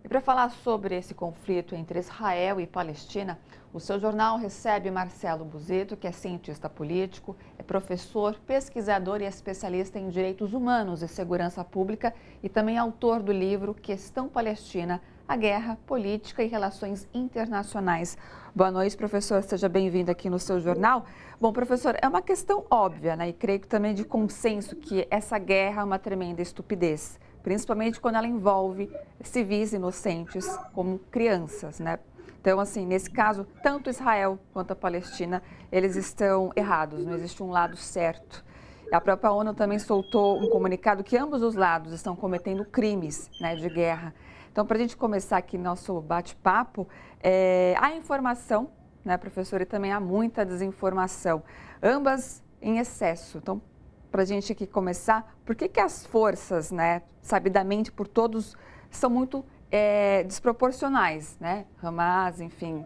E para falar sobre esse conflito entre Israel e Palestina, o seu jornal recebe Marcelo Buzetto, que é cientista político, é professor, pesquisador e especialista em direitos humanos e segurança pública e também autor do livro Questão Palestina, a Guerra, Política e Relações Internacionais. Boa noite, professor. Seja bem-vindo aqui no seu jornal. Bom, professor, é uma questão óbvia, né? E creio que também de consenso que essa guerra é uma tremenda estupidez, principalmente quando ela envolve civis inocentes como crianças, né? Então, assim, nesse caso, tanto Israel quanto a Palestina, eles estão errados, não existe um lado certo. A própria ONU também soltou um comunicado que ambos os lados estão cometendo crimes, né, de guerra. Então, para a gente começar aqui nosso bate-papo, há informação, né, professor, e também há muita desinformação, ambas em excesso. Então, para a gente aqui começar, por que as forças, né, sabidamente por todos, são muito desproporcionais, né? Hamas, enfim.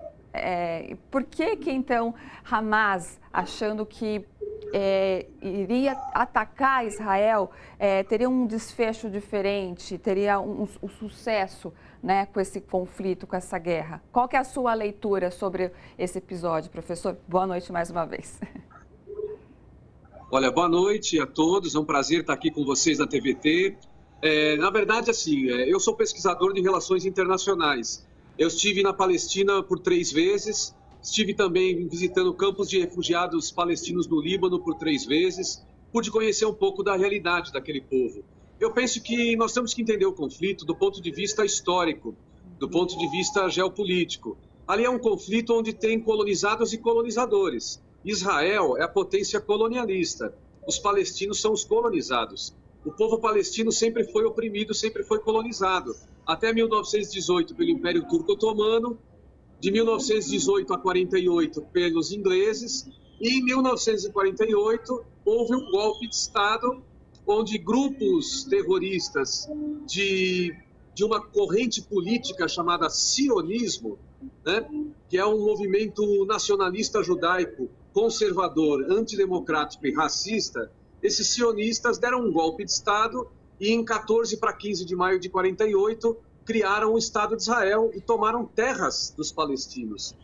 Por que então Hamas, achando que iria atacar Israel, teria um desfecho diferente, teria um sucesso, né, com esse conflito, com essa guerra? Qual que é a sua leitura sobre esse episódio, professor? Boa noite mais uma vez. Olha, boa noite a todos, é um prazer estar aqui com vocês na TVT. Na verdade, assim, eu sou pesquisador de relações internacionais. Eu estive na Palestina por 3 vezes, estive também visitando campos de refugiados palestinos no Líbano por 3 vezes, pude conhecer um pouco da realidade daquele povo. Eu penso que nós temos que entender o conflito do ponto de vista histórico, do ponto de vista geopolítico. Ali é um conflito onde tem colonizados e colonizadores. Israel é a potência colonialista, os palestinos são os colonizados. O povo palestino sempre foi oprimido, sempre foi colonizado. Até 1918 pelo Império Turco Otomano, de 1918 a 48 pelos ingleses, e em 1948 houve um golpe de Estado onde grupos terroristas de uma corrente política chamada sionismo, né, que é um movimento nacionalista judaico, conservador, antidemocrático e racista, esses sionistas deram um golpe de Estado e em 14 para 15 de maio de 48 criaram o Estado de Israel e tomaram terras dos palestinos.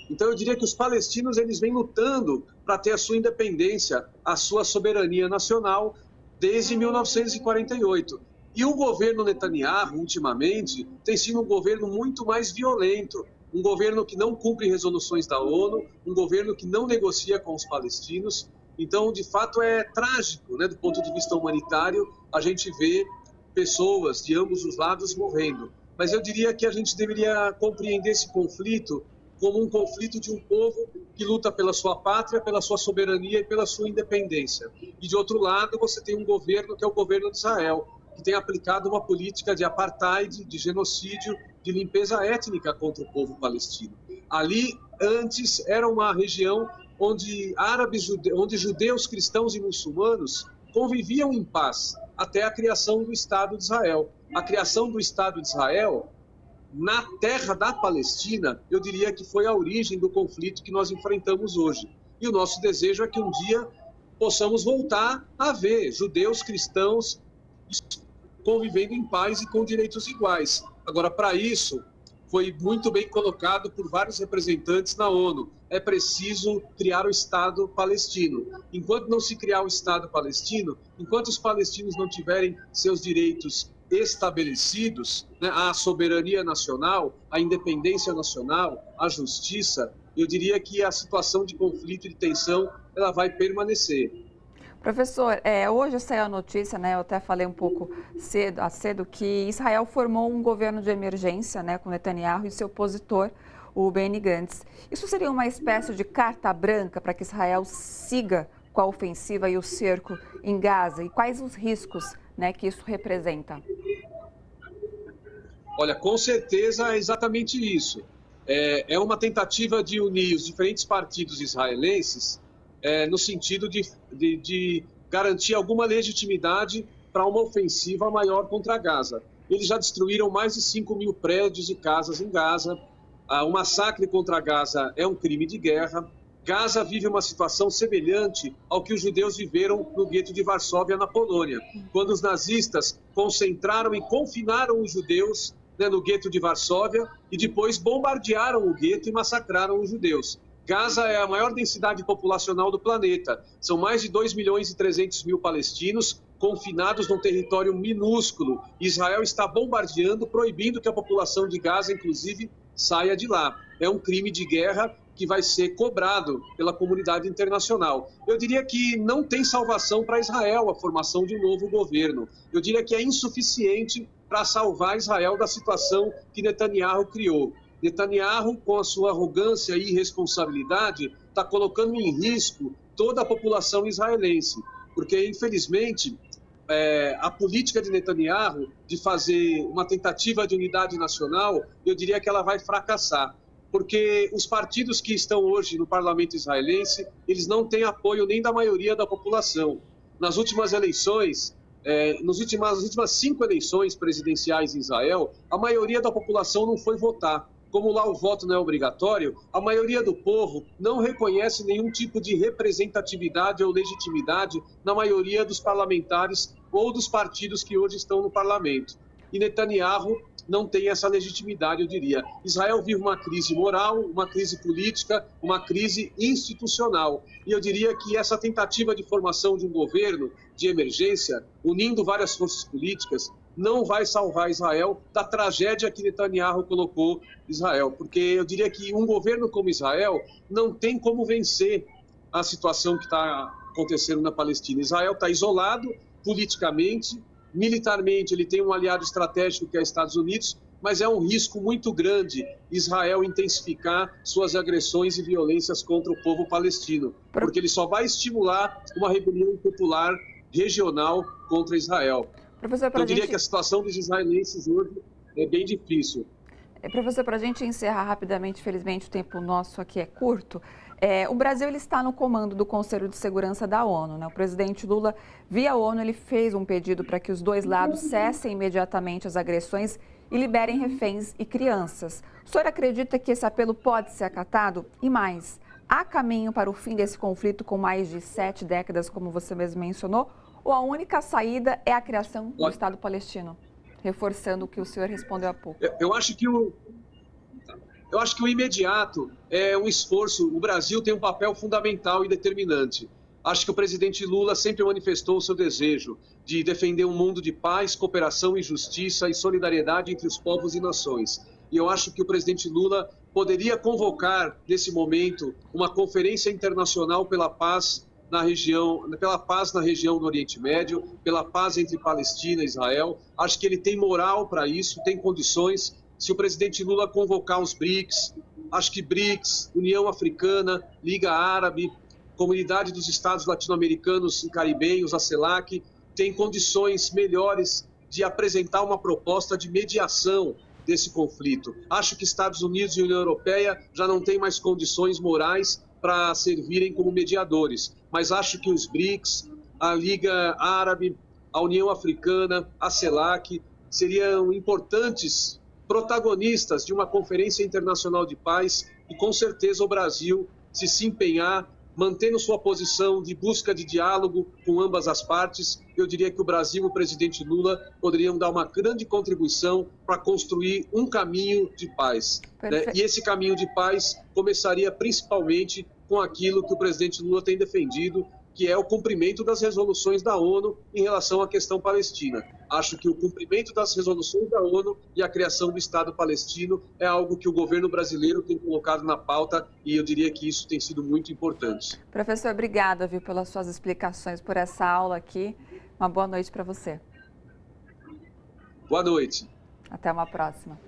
Então eu diria que os palestinos eles vêm lutando para ter a sua independência, a sua soberania nacional desde 1948. E o governo Netanyahu, ultimamente, tem sido um governo muito mais violento, um governo que não cumpre resoluções da ONU, um governo que não negocia com os palestinos. Então, de fato, é trágico, né, do ponto de vista humanitário, a gente vê pessoas de ambos os lados morrendo. Mas eu diria que a gente deveria compreender esse conflito como um conflito de um povo que luta pela sua pátria, pela sua soberania e pela sua independência. E, de outro lado, você tem um governo que é o governo de Israel, que tem aplicado uma política de apartheid, de genocídio, de limpeza étnica contra o povo palestino. Ali, antes, era uma região onde onde judeus, cristãos e muçulmanos conviviam em paz até a criação do Estado de Israel. A criação do Estado de Israel na terra da Palestina, eu diria que foi a origem do conflito que nós enfrentamos hoje. E o nosso desejo é que um dia possamos voltar a ver judeus, cristãos convivendo em paz e com direitos iguais. Agora, para isso, foi muito bem colocado por vários representantes na ONU. É preciso criar o Estado palestino. Enquanto não se criar o Estado palestino, enquanto os palestinos não tiverem seus direitos estabelecidos, né, a soberania nacional, a independência nacional, a justiça, eu diria que a situação de conflito e de tensão ela vai permanecer. Professor, hoje saiu a notícia, né, eu até falei um pouco cedo, que Israel formou um governo de emergência, né, com Netanyahu e seu opositor, o Benny Gantz. Isso seria uma espécie de carta branca para que Israel siga com a ofensiva e o cerco em Gaza? E quais os riscos, né, que isso representa? Olha, com certeza é exatamente isso. É uma tentativa de unir os diferentes partidos israelenses no sentido de garantir alguma legitimidade para uma ofensiva maior contra Gaza. Eles já destruíram mais de 5 mil prédios e casas em Gaza. O massacre contra Gaza é um crime de guerra. Gaza vive uma situação semelhante ao que os judeus viveram no gueto de Varsóvia, na Polônia, quando os nazistas concentraram e confinaram os judeus né, no gueto de Varsóvia, e depois bombardearam o gueto e massacraram os judeus. Gaza é a maior densidade populacional do planeta. São mais de 2.300.000 palestinos confinados num território minúsculo. Israel está bombardeando, proibindo que a população de Gaza, inclusive, saia de lá. É um crime de guerra que vai ser cobrado pela comunidade internacional. Eu diria que não tem salvação para Israel a formação de um novo governo. Eu diria que é insuficiente para salvar Israel da situação que Netanyahu criou. Netanyahu, com a sua arrogância e irresponsabilidade, está colocando em risco toda a população israelense, porque, infelizmente, a política de Netanyahu de fazer uma tentativa de unidade nacional, eu diria que ela vai fracassar, porque os partidos que estão hoje no parlamento israelense, eles não têm apoio nem da maioria da população. Nas últimas eleições, nas últimas 5 eleições presidenciais em Israel, a maioria da população não foi votar. Como lá o voto não é obrigatório, a maioria do povo não reconhece nenhum tipo de representatividade ou legitimidade na maioria dos parlamentares ou dos partidos que hoje estão no parlamento. E Netanyahu não tem essa legitimidade, eu diria. Israel vive uma crise moral, uma crise política, uma crise institucional. E eu diria que essa tentativa de formação de um governo de emergência, unindo várias forças políticas, não vai salvar Israel da tragédia que Netanyahu colocou Israel. Porque eu diria que um governo como Israel não tem como vencer a situação que está acontecendo na Palestina. Israel está isolado politicamente, militarmente ele tem um aliado estratégico que é os Estados Unidos, mas é um risco muito grande Israel intensificar suas agressões e violências contra o povo palestino, porque ele só vai estimular uma rebelião popular regional contra Israel. Professor, eu diria que a situação dos israelenses hoje é bem difícil. Professor, para a gente encerrar rapidamente, felizmente o tempo nosso aqui é curto, o Brasil ele está no comando do Conselho de Segurança da ONU, né? O presidente Lula, via ONU, ele fez um pedido para que os dois lados cessem imediatamente as agressões e liberem reféns e crianças. O senhor acredita que esse apelo pode ser acatado? E mais, há caminho para o fim desse conflito com mais de 7 décadas, como você mesmo mencionou? Ou a única saída é a criação do Estado palestino? Reforçando o que o senhor respondeu há pouco. Eu acho que o imediato é um esforço. O Brasil tem um papel fundamental e determinante. Acho que o presidente Lula sempre manifestou o seu desejo de defender um mundo de paz, cooperação e justiça e solidariedade entre os povos e nações. E eu acho que o presidente Lula poderia convocar, nesse momento, uma conferência internacional pela paz na região do Oriente Médio, pela paz entre Palestina e Israel. Acho que ele tem moral para isso, tem condições. Se o presidente Lula convocar os BRICS, acho que BRICS, União Africana, Liga Árabe, Comunidade dos Estados Latino-Americanos e Caribenhos, a CELAC, tem condições melhores de apresentar uma proposta de mediação desse conflito. Acho que Estados Unidos e União Europeia já não têm mais condições morais para servirem como mediadores, mas acho que os BRICS, a Liga Árabe, a União Africana, a CELAC, seriam importantes protagonistas de uma conferência internacional de paz e, com certeza, o Brasil, se empenhar, mantendo sua posição de busca de diálogo com ambas as partes, eu diria que o Brasil e o presidente Lula poderiam dar uma grande contribuição para construir um caminho de paz. Né? E esse caminho de paz começaria principalmente com aquilo que o presidente Lula tem defendido, que é o cumprimento das resoluções da ONU em relação à questão palestina. Acho que o cumprimento das resoluções da ONU e a criação do Estado palestino é algo que o governo brasileiro tem colocado na pauta e eu diria que isso tem sido muito importante. Professor, obrigada, pelas suas explicações, por essa aula aqui. Uma boa noite para você. Boa noite. Até uma próxima.